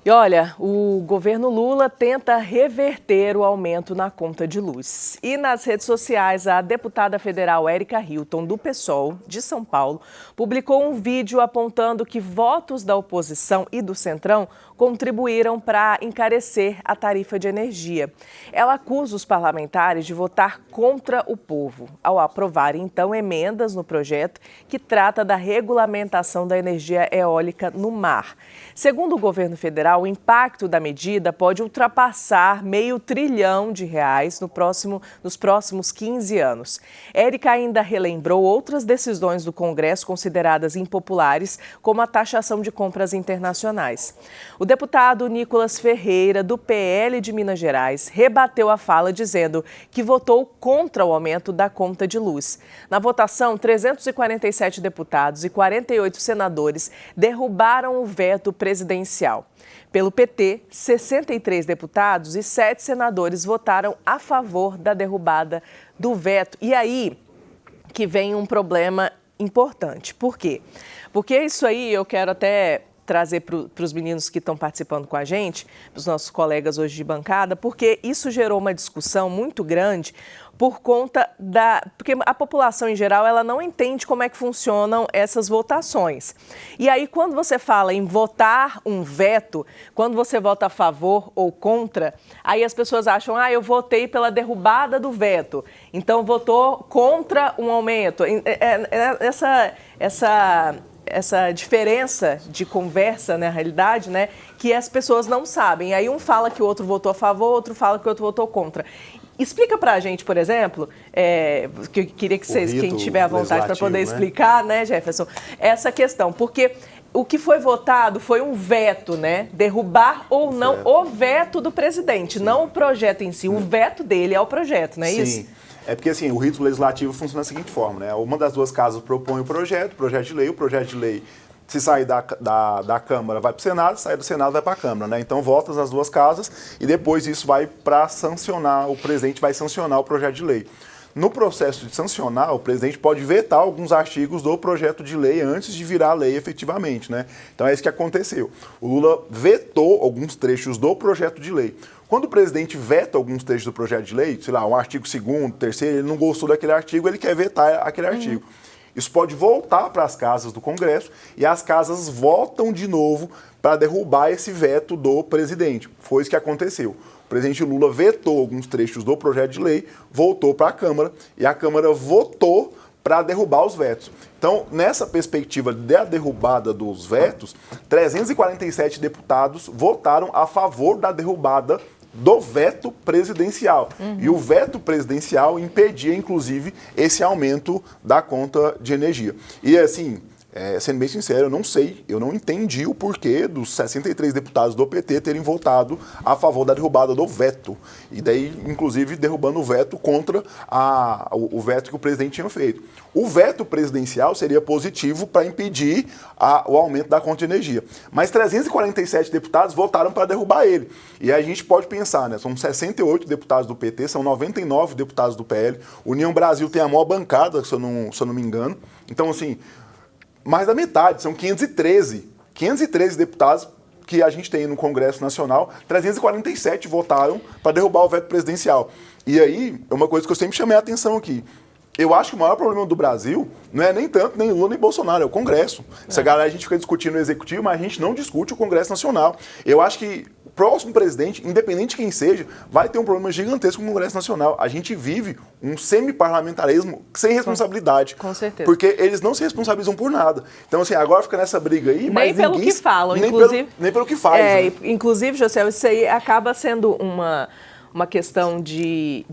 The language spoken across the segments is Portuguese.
E olha, o governo Lula tenta reverter o aumento na conta de luz. E nas redes sociais, a deputada federal Érica Hilton, do PSOL de São Paulo, publicou um vídeo apontando que votos da oposição e do Centrão contribuíram para encarecer a tarifa de energia. Ela acusa os parlamentares de votar contra o povo, ao aprovarem, então, emendas no projeto que trata da regulamentação da energia eólica no mar. Segundo o governo federal, o impacto da medida pode ultrapassar R$500 bilhão nos próximos 15 anos. Érica ainda relembrou outras decisões do Congresso consideradas impopulares, como a taxação de compras internacionais. O deputado Nicolas Ferreira, do PL de Minas Gerais, rebateu a fala dizendo que votou contra o aumento da conta de luz. Na votação, 347 deputados e 48 senadores derrubaram o veto presidencial. Pelo PT, 63 deputados e 7 senadores votaram a favor da derrubada do veto. E aí que vem um problema importante. Por quê? Porque isso aí eu quero até trazer para os meninos que estão participando com a gente, para os nossos colegas hoje de bancada, porque isso gerou uma discussão muito grande por conta porque a população em geral ela não entende como é que funcionam essas votações. E aí quando você fala em votar um veto, quando você vota a favor ou contra, aí as pessoas acham, eu votei pela derrubada do veto, então votou contra um aumento. Essa diferença de conversa, na realidade, né, que as pessoas não sabem. Aí um fala que o outro votou a favor, outro fala que o outro votou contra. Explica pra gente, por exemplo, que eu queria que vocês, quem tiver à vontade para poder explicar, né, Jefferson, essa questão, porque o que foi votado foi um veto, né? Derrubar ou não o veto do presidente, não o projeto em si. O veto dele é o projeto, não é isso? É porque, assim, o rito legislativo funciona da seguinte forma, né? Uma das duas casas propõe o projeto de lei, se sair da Câmara, vai para o Senado, sair do Senado, vai para a Câmara, né? Então, vota nas duas casas e depois isso vai para sancionar, o presidente vai sancionar o projeto de lei. No processo de sancionar, o presidente pode vetar alguns artigos do projeto de lei antes de virar lei efetivamente, né? Então, é isso que aconteceu. O Lula vetou alguns trechos do projeto de lei. Quando o presidente veta alguns trechos do projeto de lei, sei lá, um artigo 2º, 3º, ele não gostou daquele artigo, ele quer vetar aquele artigo. Isso pode voltar para as casas do Congresso e as casas votam de novo para derrubar esse veto do presidente. Foi isso que aconteceu. O presidente Lula vetou alguns trechos do projeto de lei, voltou para a Câmara e a Câmara votou para derrubar os vetos. Então, nessa perspectiva da derrubada dos vetos, 347 deputados votaram a favor da derrubada do veto presidencial. E o veto presidencial impedia, inclusive, esse aumento da conta de energia. E, assim, sendo bem sincero, eu não sei, eu não entendi o porquê dos 63 deputados do PT terem votado a favor da derrubada do veto. E daí, inclusive, derrubando o veto contra o veto que o presidente tinha feito. O veto presidencial seria positivo para impedir o aumento da conta de energia. Mas 347 deputados votaram para derrubar ele. E aí a gente pode pensar, né? São 68 deputados do PT, são 99 deputados do PL. União Brasil tem a maior bancada, se eu não me engano. Então, assim, mais da metade, são 513 deputados que a gente tem no Congresso Nacional, 347 votaram para derrubar o veto presidencial. E aí, é uma coisa que eu sempre chamei a atenção aqui. Eu acho que o maior problema do Brasil não é nem tanto nem Lula nem Bolsonaro, é o Congresso. Essa galera, a gente fica discutindo o Executivo, mas a gente não discute o Congresso Nacional. Eu acho que o próximo presidente, independente de quem seja, vai ter um problema gigantesco com o Congresso Nacional. A gente vive um semi-parlamentarismo sem responsabilidade. Com certeza. Porque eles não se responsabilizam por nada. Então, assim, agora fica nessa briga aí, mas nem pelo ninguém, que falam, nem inclusive. Nem pelo que faz. Né? Inclusive, José, isso aí acaba sendo uma questão de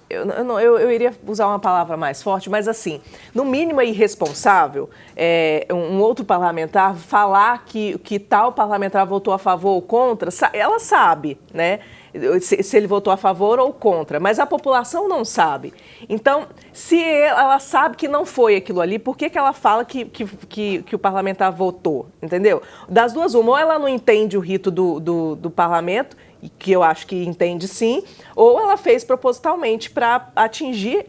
eu iria usar uma palavra mais forte, mas assim, no mínimo é irresponsável um outro parlamentar falar que tal parlamentar votou a favor ou contra, ela sabe, né? Se ele votou a favor ou contra, mas a população não sabe. Então, se ela sabe que não foi aquilo ali, por que ela fala que o parlamentar votou, entendeu? Das duas, uma, ou ela não entende o rito do parlamento que eu acho que entende sim, ou ela fez propositalmente para atingir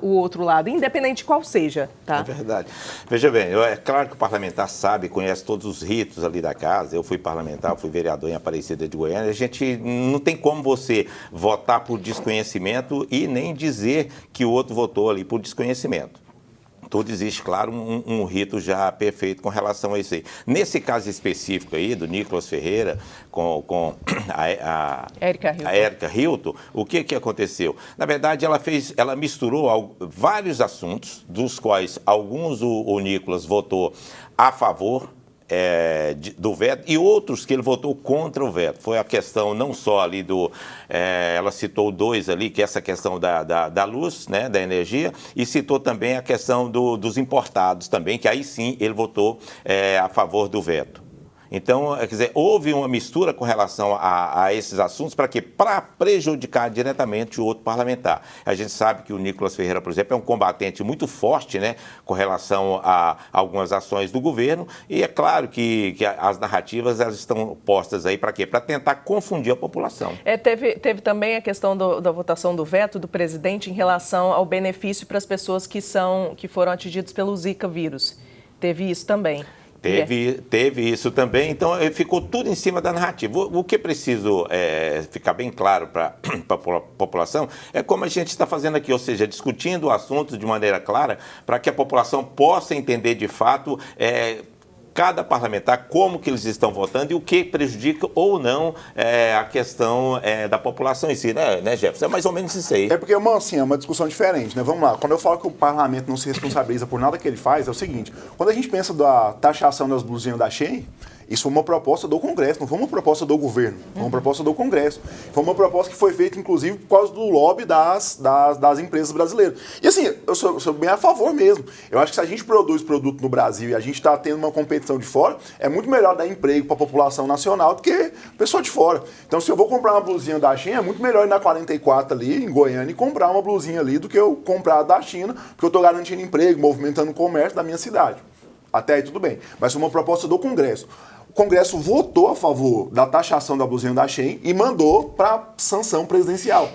o outro lado, independente de qual seja. Tá? É verdade. Veja bem, é claro que o parlamentar sabe, conhece todos os ritos ali da casa. Eu fui parlamentar, fui vereador em Aparecida de Goiânia. A gente não tem como você votar por desconhecimento e nem dizer que o outro votou ali por desconhecimento. Tudo existe, claro, um rito já perfeito com relação a isso aí. Nesse caso específico aí, do Nicolas Ferreira com a Érica Hilton, o que aconteceu? Na verdade, ela misturou vários assuntos, dos quais alguns o Nicolas votou a favor do veto e outros que ele votou contra o veto. Foi a questão não só ali ela citou dois ali, que é essa questão da luz, né, da energia, e citou também a questão dos importados também, que aí sim ele votou a favor do veto. Então, quer dizer, houve uma mistura com relação a esses assuntos para quê? Para prejudicar diretamente o outro parlamentar. A gente sabe que o Nicolas Ferreira, por exemplo, é um combatente muito forte, né, com relação a algumas ações do governo, e é claro que as narrativas elas estão postas aí para quê? Para tentar confundir a população. Teve também a questão da votação do veto do presidente em relação ao benefício para as pessoas que foram atingidas pelo Zika vírus. Teve isso também. Teve isso também, então ficou tudo em cima da narrativa. O que é preciso ficar bem claro para a população é como a gente está fazendo aqui, ou seja, discutindo o assunto de maneira clara para que a população possa entender de fato cada parlamentar, como que eles estão votando e o que prejudica ou não a questão da população em si, né, Jefferson? É mais ou menos isso aí. É porque é uma discussão diferente, né? Vamos lá, quando eu falo que o parlamento não se responsabiliza por nada que ele faz, é o seguinte, quando a gente pensa da taxação das blusinhas da Shein, isso foi uma proposta do Congresso, não foi uma proposta do governo, foi uma proposta do Congresso. Foi uma proposta que foi feita, inclusive, por causa do lobby das empresas brasileiras. E assim, eu sou bem a favor mesmo. Eu acho que se a gente produz produto no Brasil e a gente está tendo uma competição de fora, é muito melhor dar emprego para a população nacional do que pessoa de fora. Então, se eu vou comprar uma blusinha da China, é muito melhor ir na 44 ali, em Goiânia, e comprar uma blusinha ali do que eu comprar da China, porque eu estou garantindo emprego, movimentando o comércio da minha cidade. Até aí tudo bem. Mas foi uma proposta do Congresso. O Congresso votou a favor da taxação da blusinha da Shein e mandou para sanção presidencial.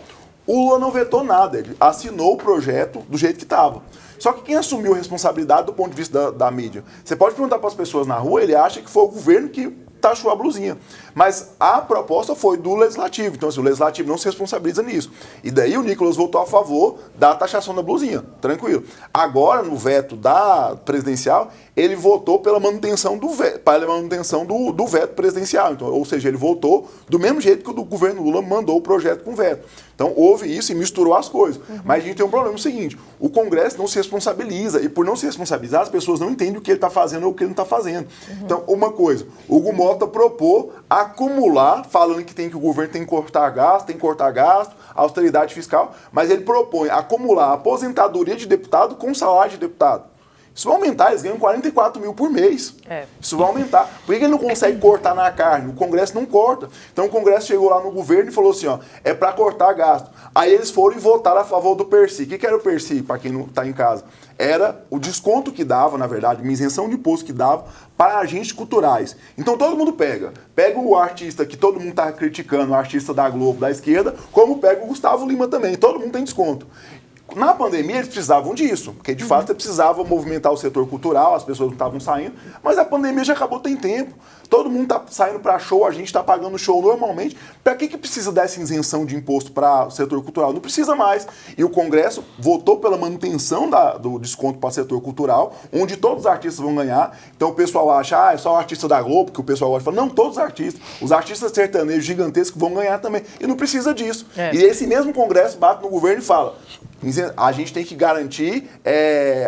O Lula não vetou nada, ele assinou o projeto do jeito que estava. Só que quem assumiu a responsabilidade do ponto de vista da mídia? Você pode perguntar para as pessoas na rua, ele acha que foi o governo que taxou a blusinha. Mas a proposta foi do Legislativo, então assim, o Legislativo não se responsabiliza nisso. E daí o Nicolas votou a favor da taxação da blusinha, tranquilo. Agora, no veto da presidencial, ele votou pela manutenção do veto presidencial. Então, ou seja, ele votou do mesmo jeito que o do governo Lula mandou o projeto com veto. Então, houve isso e misturou as coisas. Mas a gente tem um problema seguinte, o Congresso não se responsabiliza, e por não se responsabilizar, as pessoas não entendem o que ele está fazendo ou o que ele não está fazendo. Então, uma coisa, o Hugo Mota propôs acumular, falando que o governo tem que cortar gasto, austeridade fiscal, mas ele propõe acumular a aposentadoria de deputado com salário de deputado. Isso vai aumentar, eles ganham 44 mil por mês. Isso vai aumentar. Por que ele não consegue cortar na carne? O Congresso não corta. Então o Congresso chegou lá no governo e falou assim, ó, é para cortar gasto. Aí eles foram e votaram a favor do PERSI. O que era o PERSI, para quem não está em casa? Era o desconto que dava, na verdade, uma isenção de imposto que dava para agentes culturais. Então todo mundo pega. Pega o artista que todo mundo está criticando, o artista da Globo, da esquerda, como pega o Gustavo Lima também. Todo mundo tem desconto. Na pandemia, eles precisavam disso, porque de fato você precisava movimentar o setor cultural, as pessoas não estavam saindo, mas a pandemia já acabou tem tempo. Todo mundo está saindo para show, a gente está pagando show normalmente. Para que precisa dessa isenção de imposto para o setor cultural? Não precisa mais. E o Congresso votou pela manutenção do desconto para o setor cultural, onde todos os artistas vão ganhar. Então o pessoal acha, é só o artista da Globo, que o pessoal gosta de falar. Não, todos os artistas sertanejos gigantescos vão ganhar também. E não precisa disso. E esse mesmo Congresso bate no governo e fala, a gente tem que garantir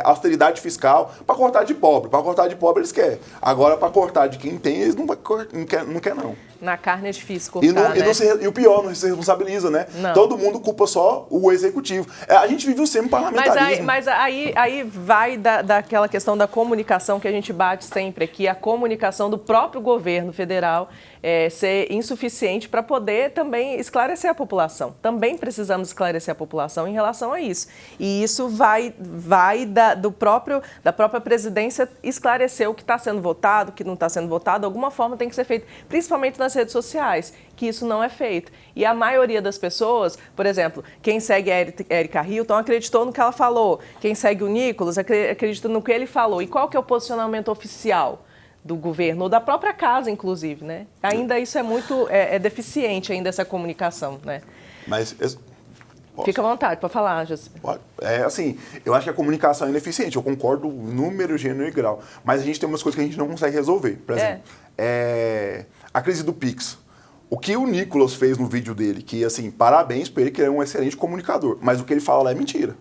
austeridade fiscal para cortar de pobre. Para cortar de pobre eles querem. Agora, para cortar de quem tem, eles não quer não. Na carne é difícil cortar, e o pior, não se responsabiliza, né? Não. Todo mundo culpa só o executivo. A gente vive o semi-parlamentarismo. Mas aí vai daquela questão da comunicação que a gente bate sempre aqui, a comunicação do próprio governo federal ser insuficiente para poder também esclarecer a população. Também precisamos esclarecer a população em relação a isso. isso. E isso vai da própria presidência esclarecer o que está sendo votado, o que não está sendo votado. De alguma forma tem que ser feito, principalmente nas redes sociais, que isso não é feito. E a maioria das pessoas, por exemplo, quem segue a Erika Hilton acreditou no que ela falou. Quem segue o Nicolas acredita no que ele falou. E qual que é o posicionamento oficial do governo, ou da própria casa, inclusive, né? Ainda isso é muito deficiente, ainda essa comunicação, né? Mas... Fica à vontade para falar, José. Assim, eu acho que a comunicação é ineficiente, eu concordo número, gênero e grau, mas a gente tem umas coisas que a gente não consegue resolver. Por exemplo, a crise do Pix. O que o Nicolas fez no vídeo dele, que, assim, parabéns para ele, que ele é um excelente comunicador, mas o que ele fala lá é mentira.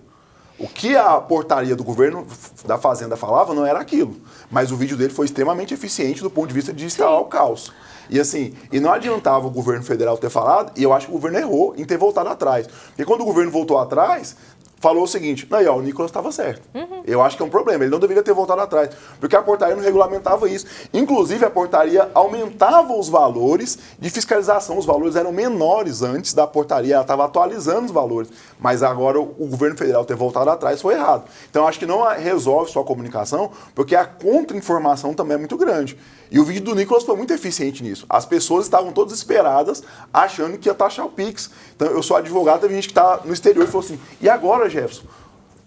O que a portaria do governo da Fazenda falava não era aquilo, mas o vídeo dele foi extremamente eficiente do ponto de vista de instalar o caos. E assim, e não adiantava o governo federal ter falado, e eu acho que o governo errou em ter voltado atrás. Porque quando o governo voltou atrás, falou o seguinte, aí, ó, o Nicolas estava certo. Eu acho que é um problema, ele não deveria ter voltado atrás, porque a portaria não regulamentava isso. Inclusive, a portaria aumentava os valores de fiscalização, os valores eram menores antes da portaria, ela estava atualizando os valores, mas agora o governo federal ter voltado atrás foi errado. Então, eu acho que não resolve só a comunicação, porque a contra-informação também é muito grande. E o vídeo do Nicolas foi muito eficiente nisso. As pessoas estavam todas esperadas, achando que ia taxar o Pix. Então, eu sou advogado, teve gente que está no exterior e falou assim, e agora, Jefferson?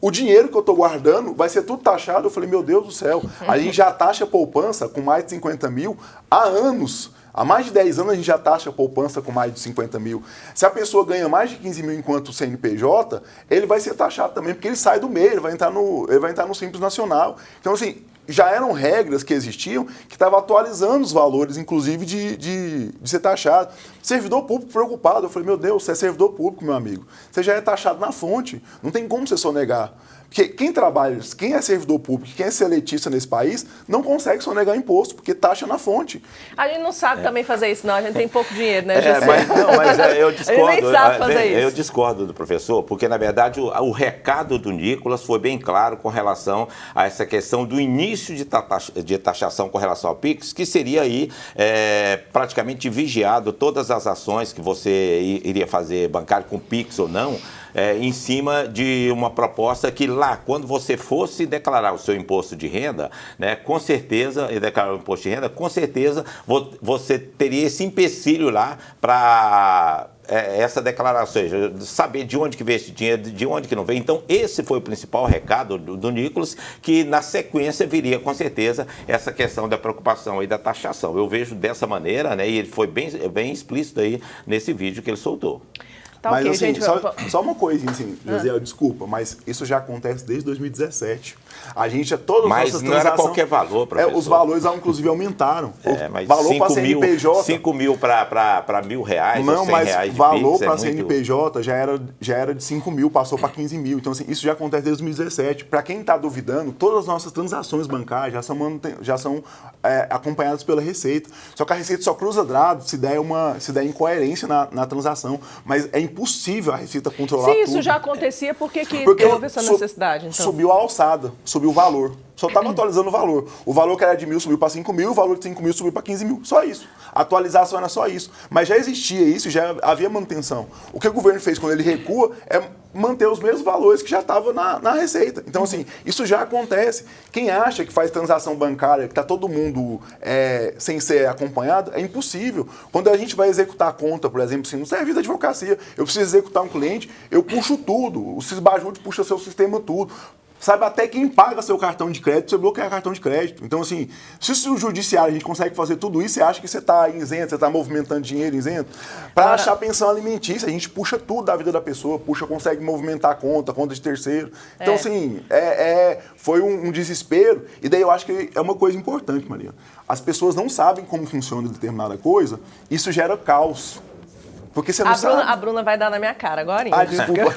O dinheiro que eu estou guardando vai ser tudo taxado? Eu falei, meu Deus do céu, a gente já taxa poupança com mais de 50 mil há anos. Há mais de 10 anos a gente já taxa poupança com mais de 50 mil. Se a pessoa ganha mais de 15 mil enquanto CNPJ, ele vai ser taxado também, porque ele sai do MEI, ele vai entrar no Simples Nacional. Então, assim, já eram regras que existiam que estavam atualizando os valores, inclusive, de ser taxado. Servidor público preocupado. Eu falei, meu Deus, você é servidor público, meu amigo. Você já é taxado na fonte. Não tem como você sonegar. Porque quem trabalha, quem é servidor público, quem é seletista nesse país, não consegue sonegar imposto, porque taxa na fonte. A gente não sabe também fazer isso, não. A gente tem pouco dinheiro, né, José? Mas eu discordo. A gente nem sabe fazer isso. Eu discordo do professor, porque, na verdade, o recado do Nicolas foi bem claro com relação a essa questão do início de taxação com relação ao Pix, que seria aí praticamente vigiado todas as ações que você iria fazer bancário com Pix ou não, em cima de uma proposta que lá, quando você fosse declarar o seu imposto de renda, né, com certeza, e declarar o imposto de renda, com certeza você teria esse empecilho lá para essa declaração, ou seja, saber de onde que veio esse dinheiro, de onde que não veio. Então, esse foi o principal recado do Nicolas, que na sequência viria, com certeza, essa questão da preocupação aí da taxação. Eu vejo dessa maneira, né, e ele foi bem explícito aí nesse vídeo que ele soltou. Tá, mas okay, assim, gente, só uma coisinha assim, José, desculpa, mas isso já acontece desde 2017. A gente, todas as nossas transações... Mas não era qualquer valor, professor. Os valores, inclusive, aumentaram. Mas valor para CNPJ... 5 mil para R$1.000, não, ou 100 mas reais de valor Pix, para CNPJ já era de 5 mil, passou para 15 mil. Então, assim, isso já acontece desde 2017. Para quem está duvidando, todas as nossas transações bancárias já são acompanhadas pela Receita. Só que a Receita só cruza dados se der incoerência na transação. Mas é impossível a Receita controlar tudo. Se isso já acontecia, por que houve essa necessidade? Então? Subiu a alçada, subiu o valor. Só estava atualizando o valor. O valor que era de 1.000 subiu para 5 mil, o valor de 5 mil subiu para 15 mil. Só isso. A atualização era só isso. Mas já existia isso, já havia manutenção. O que o governo fez quando ele recua é manter os mesmos valores que já estavam na Receita. Então, assim, isso já acontece. Quem acha que faz transação bancária, que está todo mundo sem ser acompanhado, é impossível. Quando a gente vai executar a conta, por exemplo, assim, no serviço da advocacia, eu preciso executar um cliente, eu puxo tudo. O Cisbajute puxa seu sistema tudo. Sabe até quem paga seu cartão de crédito, você bloqueia cartão de crédito. Então, assim, se o judiciário a gente consegue fazer tudo isso, você acha que você está isento, você está movimentando dinheiro isento? Para achar pensão alimentícia, a gente puxa tudo da vida da pessoa, consegue movimentar conta de terceiro. Então, assim, foi um desespero. E daí eu acho que é uma coisa importante, Maria. As pessoas não sabem como funciona determinada coisa, isso gera caos. Porque você não sabe. A Bruna vai dar na minha cara agora. Desculpa.